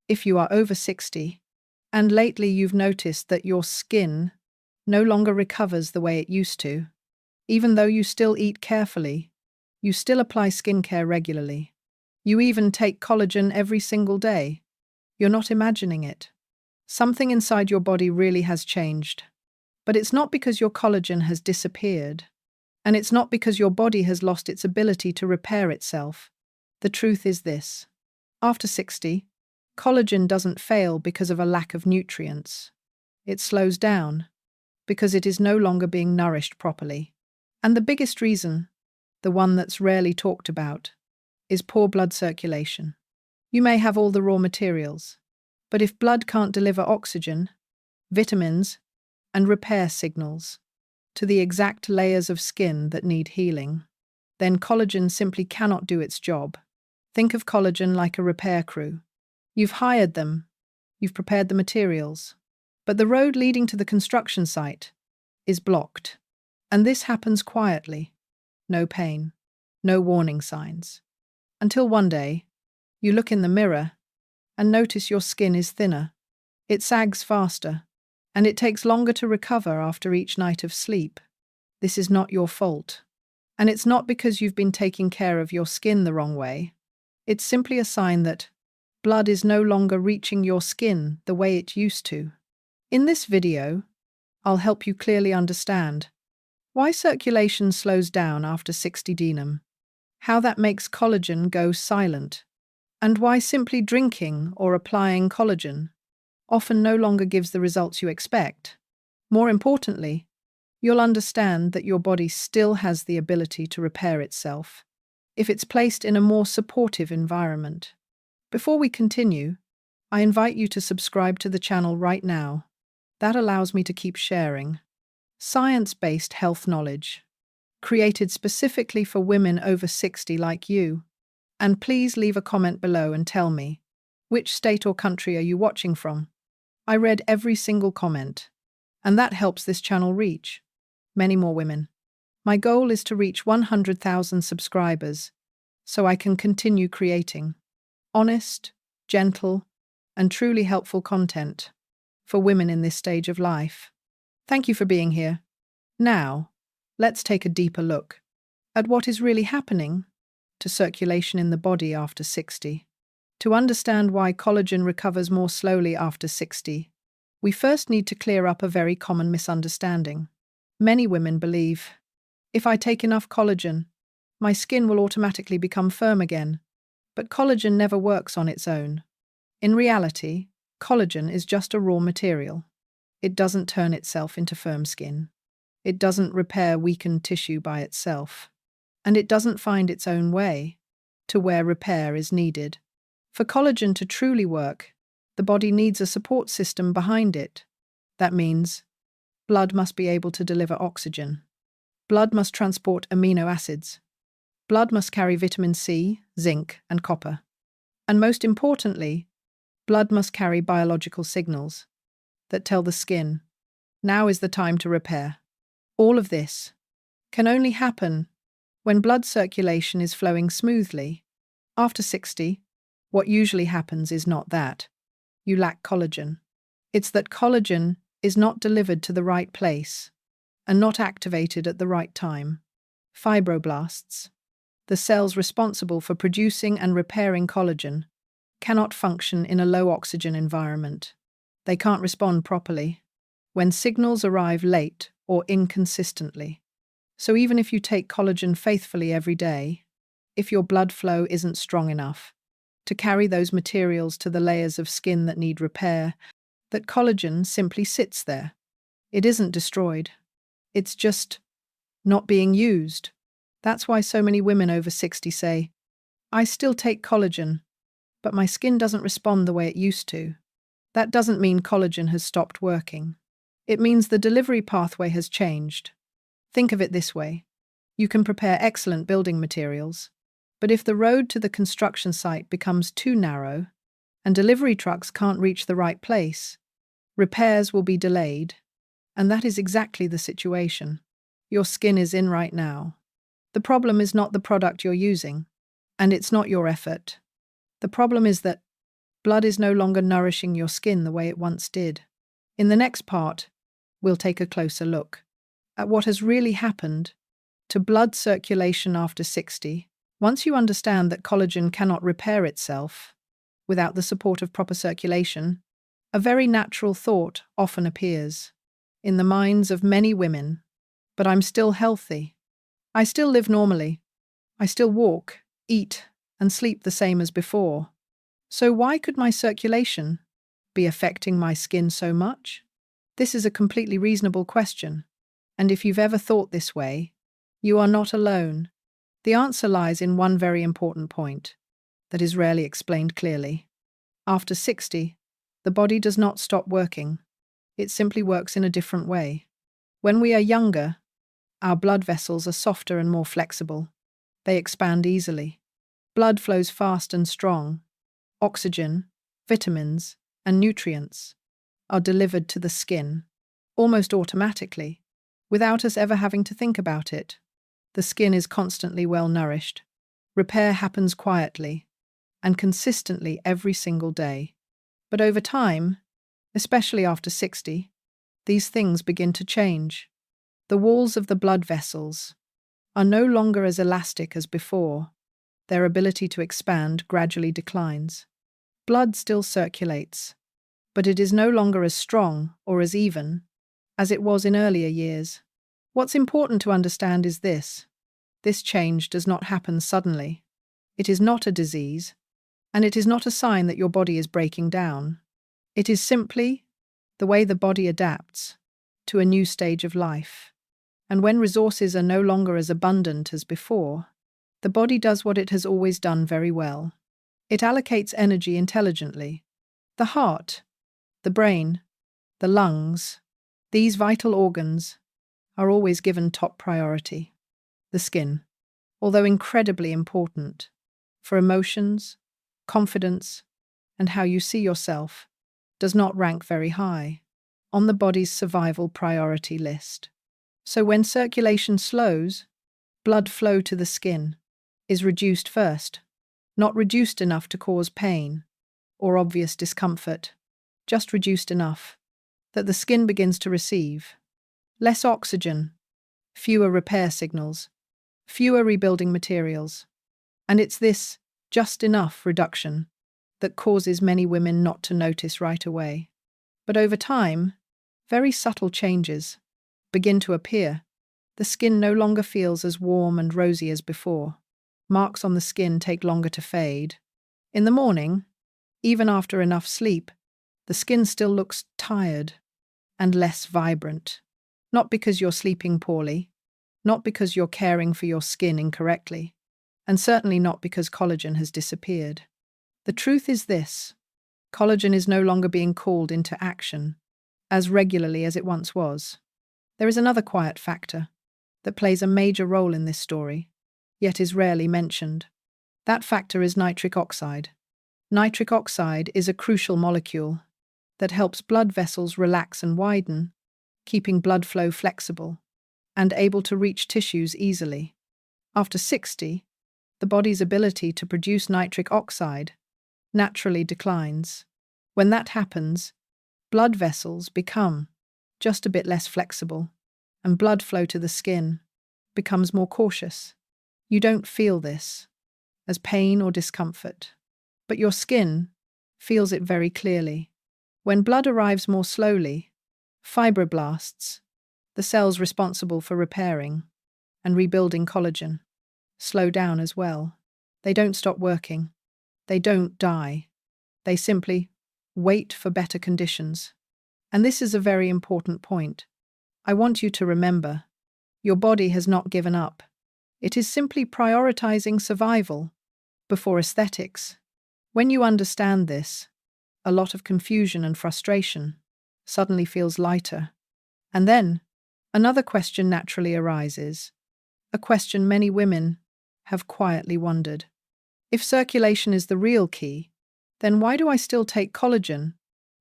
If you are over 60, and lately you've noticed that your skin no longer recovers the way it used to, even though you still eat carefully, you still apply skincare regularly, you even take collagen every single day, you're not imagining it. Something inside your body really has changed. But it's not because your collagen has disappeared, and it's not because your body has lost its ability to repair itself. The truth is this: after 60, collagen doesn't fail because of a lack of nutrients. It slows down because it is no longer being nourished properly. And the biggest reason, the one that's rarely talked about, is poor blood circulation. You may have all the raw materials, but if blood can't deliver oxygen, vitamins, and repair signals to the exact layers of skin that need healing, then collagen simply cannot do its job. Think of collagen like a repair crew. You've hired them, you've prepared the materials, but the road leading to the construction site is blocked. And this happens quietly. No pain, no warning signs. Until one day, you look in the mirror and notice your skin is thinner. It sags faster, and it takes longer to recover after each night of sleep. This is not your fault. And it's not because you've been taking care of your skin the wrong way. It's simply a sign that blood is no longer reaching your skin the way it used to. In this video, I'll help you clearly understand why circulation slows down after 60 denum, how that makes collagen go silent, and why simply drinking or applying collagen often no longer gives the results you expect. More importantly, you'll understand that your body still has the ability to repair itself if it's placed in a more supportive environment. Before we continue, I invite you to subscribe to the channel right now. That allows me to keep sharing science-based health knowledge, created specifically for women over 60 like you. And please leave a comment below and tell me, which state or country are you watching from? I read every single comment, and that helps this channel reach many more women. My goal is to reach 100,000 subscribers so I can continue creating honest, gentle, and truly helpful content for women in this stage of life. Thank you for being here. Now, let's take a deeper look at what is really happening to circulation in the body after 60. To understand why collagen recovers more slowly after 60, we first need to clear up a very common misunderstanding. Many women believe, if I take enough collagen, my skin will automatically become firm again. But collagen never works on its own. In reality, collagen is just a raw material. It doesn't turn itself into firm skin. It doesn't repair weakened tissue by itself. And it doesn't find its own way to where repair is needed. For collagen to truly work, the body needs a support system behind it. That means blood must be able to deliver oxygen. Blood must transport amino acids. Blood must carry vitamin C, zinc, and copper. And most importantly, blood must carry biological signals that tell the skin, now is the time to repair. All of this can only happen when blood circulation is flowing smoothly. After 60, what usually happens is not that you lack collagen. It's that collagen is not delivered to the right place and not activated at the right time. Fibroblasts, the cells responsible for producing and repairing collagen, cannot function in a low-oxygen environment. They can't respond properly when signals arrive late or inconsistently. So even if you take collagen faithfully every day, if your blood flow isn't strong enough to carry those materials to the layers of skin that need repair, that collagen simply sits there. It isn't destroyed. It's just not being used. That's why so many women over 60 say, I still take collagen, but my skin doesn't respond the way it used to. That doesn't mean collagen has stopped working. It means the delivery pathway has changed. Think of it this way. You can prepare excellent building materials, but if the road to the construction site becomes too narrow and delivery trucks can't reach the right place, repairs will be delayed. And that is exactly the situation your skin is in right now. The problem is not the product you're using, and it's not your effort. The problem is that Blood is no longer nourishing your skin the way it once did. In the next part, we'll take a closer look at what has really happened to blood circulation after 60. Once you understand that collagen cannot repair itself without the support of proper circulation, a very natural thought often appears in the minds of many women. But I'm still healthy. I still live normally. I still walk, eat, and sleep the same as before. So why could my circulation be affecting my skin so much? This is a completely reasonable question, and if you've ever thought this way, you are not alone. The answer lies in one very important point that is rarely explained clearly. After 60, the body does not stop working. It simply works in a different way. When we are younger, our blood vessels are softer and more flexible. They expand easily. Blood flows fast and strong. Oxygen, vitamins, and nutrients are delivered to the skin almost automatically, without us ever having to think about it. The skin is constantly well nourished. Repair happens quietly and consistently every single day. But over time, especially after 60, these things begin to change. The walls of the blood vessels are no longer as elastic as before. Their ability to expand gradually declines. Blood still circulates, but it is no longer as strong or as even as it was in earlier years. What's important to understand is this. This change does not happen suddenly. It is not a disease, and it is not a sign that your body is breaking down. It is simply the way the body adapts to a new stage of life. And when resources are no longer as abundant as before, the body does what it has always done very well. It allocates energy intelligently. The heart, the brain, the lungs, these vital organs are always given top priority. The skin, although incredibly important for emotions, confidence, and how you see yourself, does not rank very high on the body's survival priority list. So when circulation slows, blood flow to the skin is reduced first, not reduced enough to cause pain or obvious discomfort, just reduced enough that the skin begins to receive less oxygen, fewer repair signals, fewer rebuilding materials. And it's this just enough reduction that causes many women not to notice right away. But over time, very subtle changes begin to appear. The skin no longer feels as warm and rosy as before. Marks on the skin take longer to fade. In the morning, even after enough sleep, the skin still looks tired and less vibrant. Not because you're sleeping poorly, not because you're caring for your skin incorrectly, and certainly not because collagen has disappeared. The truth is this: collagen is no longer being called into action as regularly as it once was. There is another quiet factor that plays a major role in this story, yet is rarely mentioned. That factor is nitric oxide. Nitric oxide is a crucial molecule that helps blood vessels relax and widen, keeping blood flow flexible and able to reach tissues easily. After 60, the body's ability to produce nitric oxide naturally declines. When that happens, blood vessels become just a bit less flexible, and blood flow to the skin becomes more cautious. You don't feel this as pain or discomfort, but your skin feels it very clearly. When blood arrives more slowly, fibroblasts, the cells responsible for repairing and rebuilding collagen, slow down as well. They don't stop working. They don't die. They simply wait for better conditions. And this is a very important point. I want you to remember, your body has not given up. It is simply prioritizing survival before aesthetics. When you understand this, a lot of confusion and frustration suddenly feels lighter. And then, another question naturally arises, a question many women have quietly wondered. If circulation is the real key, then why do I still take collagen,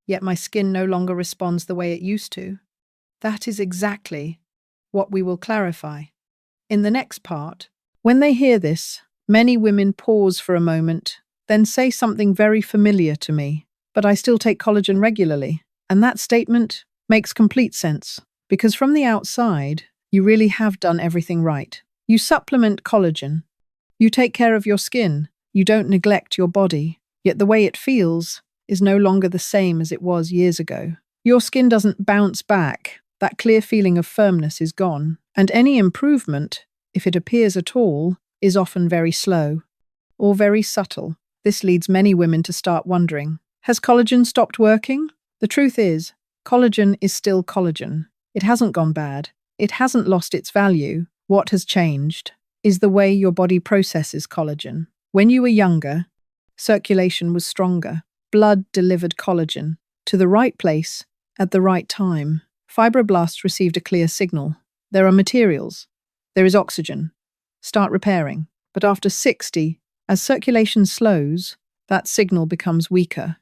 yet my skin no longer responds the way it used to? That is exactly what we will clarify in the next part. When they hear this, many women pause for a moment, then say something very familiar to me, but I still take collagen regularly. And that statement makes complete sense, because from the outside, you really have done everything right. You supplement collagen. You take care of your skin. You don't neglect your body. Yet the way it feels is no longer the same as it was years ago. Your skin doesn't bounce back. That clear feeling of firmness is gone. And any improvement, if it appears at all, is often very slow or very subtle. This leads many women to start wondering, has collagen stopped working? The truth is, collagen is still collagen. It hasn't gone bad. It hasn't lost its value. What has changed is the way your body processes collagen. When you were younger, circulation was stronger. Blood delivered collagen to the right place at the right time. Fibroblasts received a clear signal. There are materials. There is oxygen. Start repairing. But after 60, as circulation slows, that signal becomes weaker.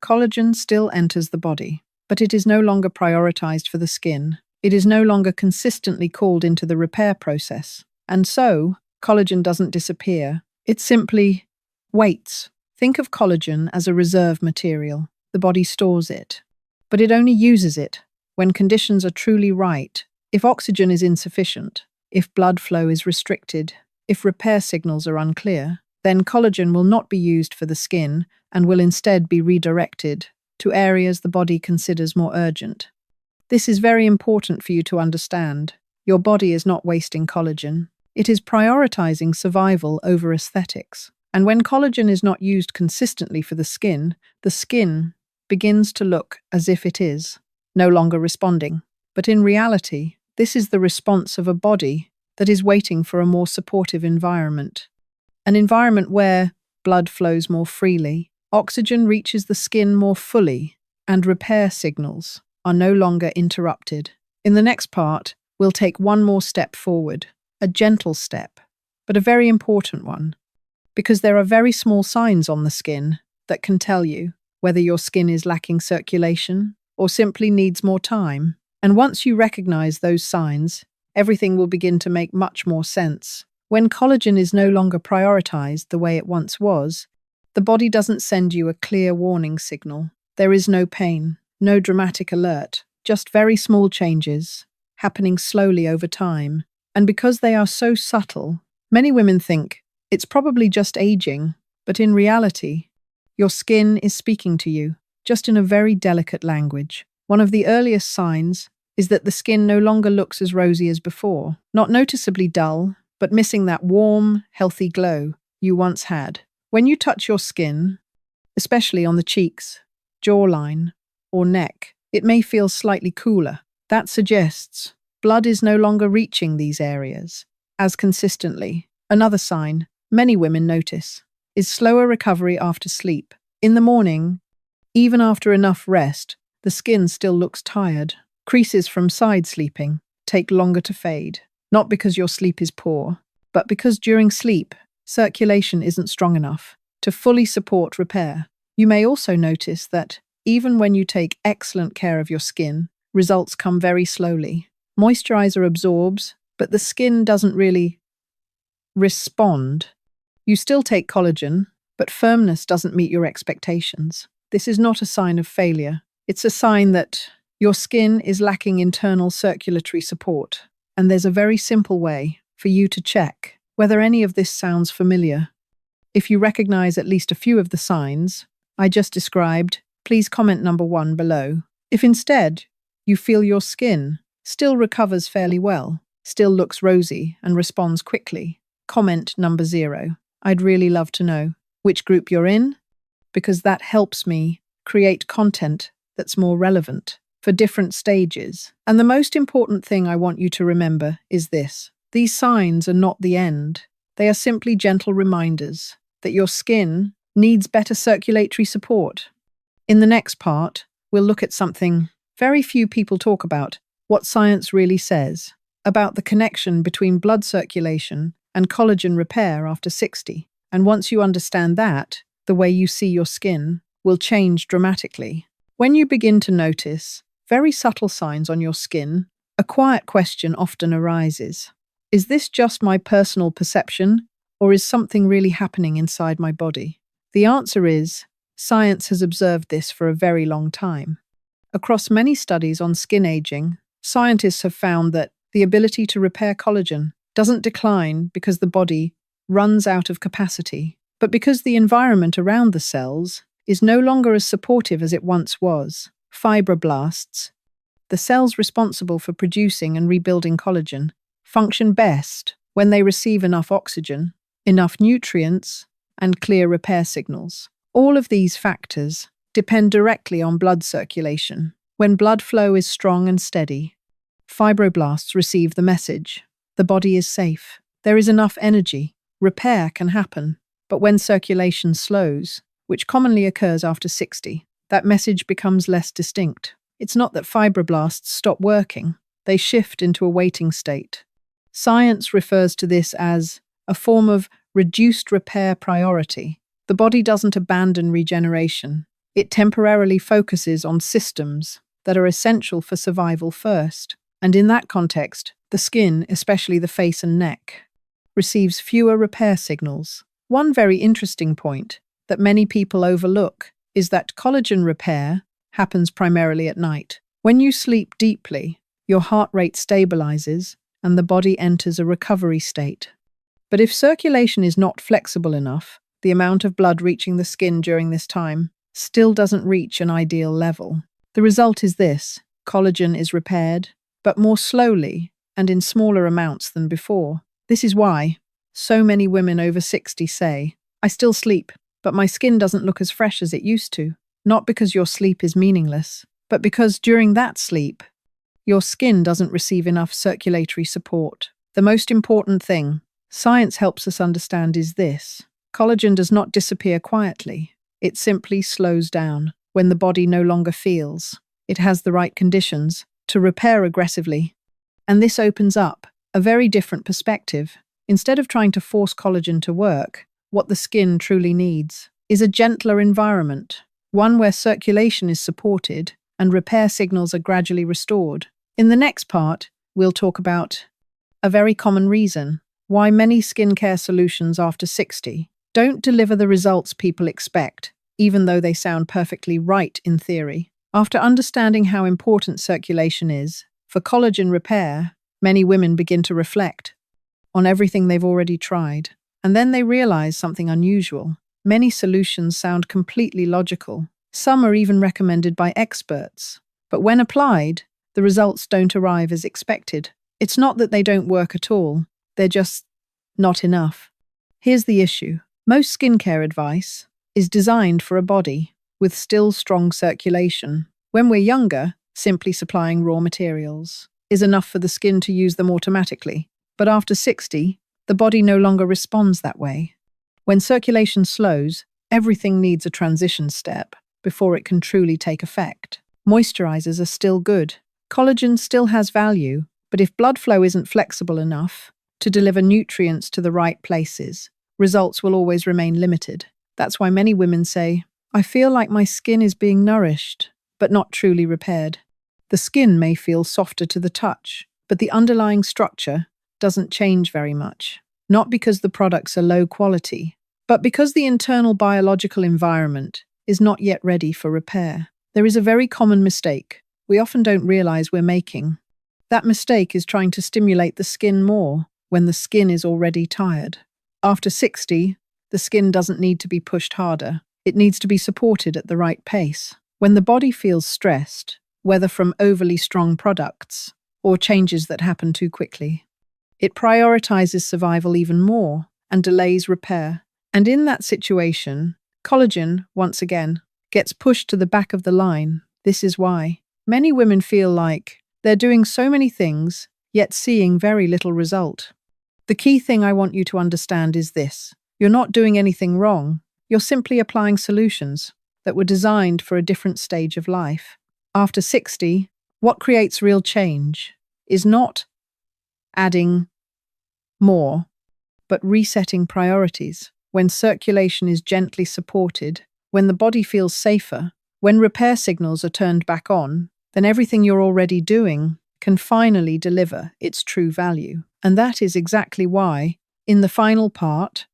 Collagen still enters the body, but it is no longer prioritized for the skin. It is no longer consistently called into the repair process. And so, collagen doesn't disappear. It simply waits. Think of collagen as a reserve material. The body stores it, but it only uses it when conditions are truly right. If oxygen is insufficient, if blood flow is restricted, if repair signals are unclear, then collagen will not be used for the skin and will instead be redirected to areas the body considers more urgent. This is very important for you to understand. Your body is not wasting collagen. It is prioritizing survival over aesthetics. And when collagen is not used consistently for the skin begins to look as if it is no longer responding. But in reality, this is the response of a body that is waiting for a more supportive environment. An environment where blood flows more freely, oxygen reaches the skin more fully, and repair signals are no longer interrupted. In the next part, we'll take one more step forward, a gentle step, but a very important one, because there are very small signs on the skin that can tell you whether your skin is lacking circulation or simply needs more time. And once you recognize those signs, everything will begin to make much more sense. When collagen is no longer prioritized the way it once was, the body doesn't send you a clear warning signal. There is no pain, no dramatic alert, just very small changes, happening slowly over time. And because they are so subtle, many women think it's probably just aging, but in reality, your skin is speaking to you, just in a very delicate language. One of the earliest signs is that the skin no longer looks as rosy as before, not noticeably dull, but missing that warm, healthy glow you once had. When you touch your skin, especially on the cheeks, jawline, or neck, it may feel slightly cooler. That suggests blood is no longer reaching these areas as consistently. Another sign many women notice is slower recovery after sleep. In the morning, even after enough rest, the skin still looks tired. Creases from side sleeping take longer to fade, not because your sleep is poor, but because during sleep, circulation isn't strong enough to fully support repair. You may also notice that even when you take excellent care of your skin, results come very slowly. Moisturizer absorbs, but the skin doesn't really respond. You still take collagen, but firmness doesn't meet your expectations. This is not a sign of failure. It's a sign that your skin is lacking internal circulatory support. And there's a very simple way for you to check whether any of this sounds familiar. If you recognize at least a few of the signs I just described, please comment number 1 below. If instead you feel your skin still recovers fairly well, still looks rosy and responds quickly, comment number 0. I'd really love to know which group you're in, because that helps me create content that's more relevant for different stages. And the most important thing I want you to remember is this. These signs are not the end. They are simply gentle reminders that your skin needs better circulatory support. In the next part, we'll look at something very few people talk about, what science really says about the connection between blood circulation and collagen repair after 60. And once you understand that, the way you see your skin will change dramatically. When you begin to notice very subtle signs on your skin, a quiet question often arises. Is this just my personal perception, or is something really happening inside my body? The answer is, science has observed this for a very long time. Across many studies on skin aging, scientists have found that the ability to repair collagen doesn't decline because the body runs out of capacity, but because the environment around the cells is no longer as supportive as it once was. Fibroblasts, the cells responsible for producing and rebuilding collagen, function best when they receive enough oxygen, enough nutrients, and clear repair signals. All of these factors depend directly on blood circulation. When blood flow is strong and steady, fibroblasts receive the message. The body is safe. There is enough energy. Repair can happen. But when circulation slows, which commonly occurs after 60, that message becomes less distinct. It's not that fibroblasts stop working. They shift into a waiting state. Science refers to this as a form of reduced repair priority. The body doesn't abandon regeneration. It temporarily focuses on systems that are essential for survival first. And in that context, the skin, especially the face and neck, receives fewer repair signals. One very interesting point that many people overlook is that collagen repair happens primarily at night. When you sleep deeply, your heart rate stabilizes and the body enters a recovery state. But if circulation is not flexible enough, the amount of blood reaching the skin during this time still doesn't reach an ideal level. The result is this: collagen is repaired, but more slowly and in smaller amounts than before. This is why so many women over 60 say, "I still sleep, but my skin doesn't look as fresh as it used to." Not because your sleep is meaningless, but because during that sleep, your skin doesn't receive enough circulatory support. The most important thing science helps us understand is this: collagen does not disappear quietly. It simply slows down when the body no longer feels it has the right conditions to repair aggressively. And this opens up a very different perspective. Instead of trying to force collagen to work, what the skin truly needs is a gentler environment, one where circulation is supported and repair signals are gradually restored. In the next part, we'll talk about a very common reason why many skincare solutions after 60 don't deliver the results people expect, even though they sound perfectly right in theory. After understanding how important circulation is for collagen repair, many women begin to reflect on everything they've already tried, and then they realize something unusual. Many solutions sound completely logical. Some are even recommended by experts. But when applied, the results don't arrive as expected. It's not that they don't work at all. They're just not enough. Here's the issue. Most skincare advice is designed for a body with still strong circulation. When we're younger, simply supplying raw materials is enough for the skin to use them automatically. But after 60, the body no longer responds that way. When circulation slows, everything needs a transition step before it can truly take effect. Moisturizers are still good. Collagen still has value, but if blood flow isn't flexible enough to deliver nutrients to the right places, results will always remain limited. That's why many women say, "I feel like my skin is being nourished, but not truly repaired." The skin may feel softer to the touch, but the underlying structure doesn't change very much. Not because the products are low quality, but because the internal biological environment is not yet ready for repair. There is a very common mistake we often don't realize we're making. That mistake is trying to stimulate the skin more when the skin is already tired. After 60, the skin doesn't need to be pushed harder. It needs to be supported at the right pace. When the body feels stressed, whether from overly strong products or changes that happen too quickly, it prioritizes survival even more and delays repair. And in that situation, collagen, once again, gets pushed to the back of the line. This is why many women feel like they're doing so many things, yet seeing very little result. The key thing I want you to understand is this: you're not doing anything wrong. You're simply applying solutions that were designed for a different stage of life. After 60, what creates real change is not adding more, but resetting priorities. When circulation is gently supported, when the body feels safer, when repair signals are turned back on, then everything you're already doing can finally deliver its true value. And that is exactly why, in the final part,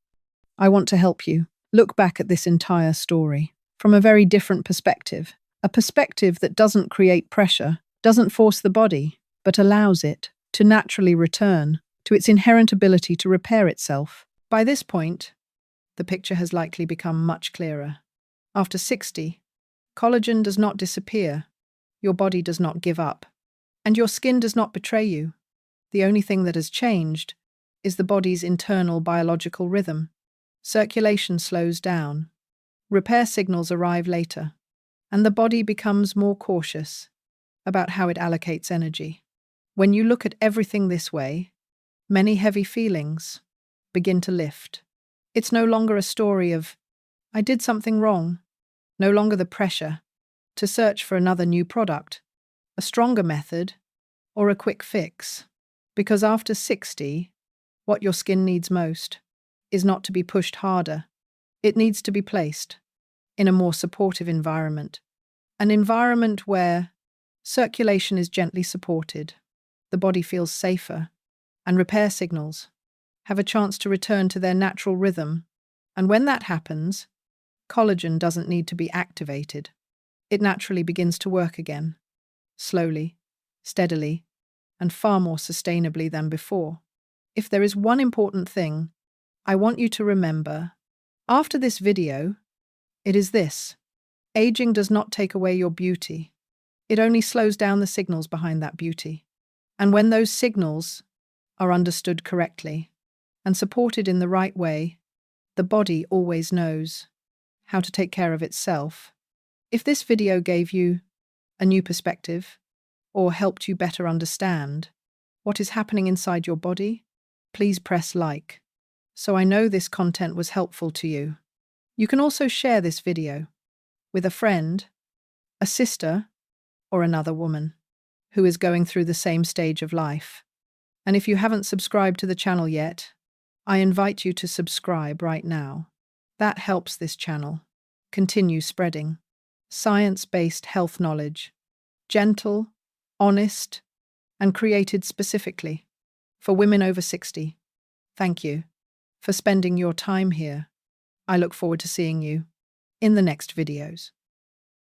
I want to help you. Look back at this entire story from a very different perspective. A perspective that doesn't create pressure, doesn't force the body, but allows it to naturally return to its inherent ability to repair itself. By this point, the picture has likely become much clearer. After 60, collagen does not disappear, your body does not give up, and your skin does not betray you. The only thing that has changed is the body's internal biological rhythm. Circulation slows down, repair signals arrive later, and the body becomes more cautious about how it allocates energy. When you look at everything this way, many heavy feelings begin to lift. It's no longer a story of, I did something wrong, no longer the pressure to search for another new product, a stronger method, or a quick fix. Because after 60, what your skin needs most is not to be pushed harder. It needs to be placed in a more supportive environment, an environment where circulation is gently supported, the body feels safer, and repair signals have a chance to return to their natural rhythm. And when that happens, collagen doesn't need to be activated. It naturally begins to work again, slowly, steadily, and far more sustainably than before. If there is one important thing I want you to remember after this video, it is this: aging does not take away your beauty. It only slows down the signals behind that beauty. And when those signals are understood correctly and supported in the right way, the body always knows how to take care of itself. If this video gave you a new perspective or helped you better understand what is happening inside your body, please press like, so I know this content was helpful to you. You can also share this video with a friend, a sister, or another woman who is going through the same stage of life. And if you haven't subscribed to the channel yet, I invite you to subscribe right now. That helps this channel continue spreading science-based health knowledge, gentle, honest, and created specifically for women over 60. Thank you for spending your time here. I look forward to seeing you in the next videos.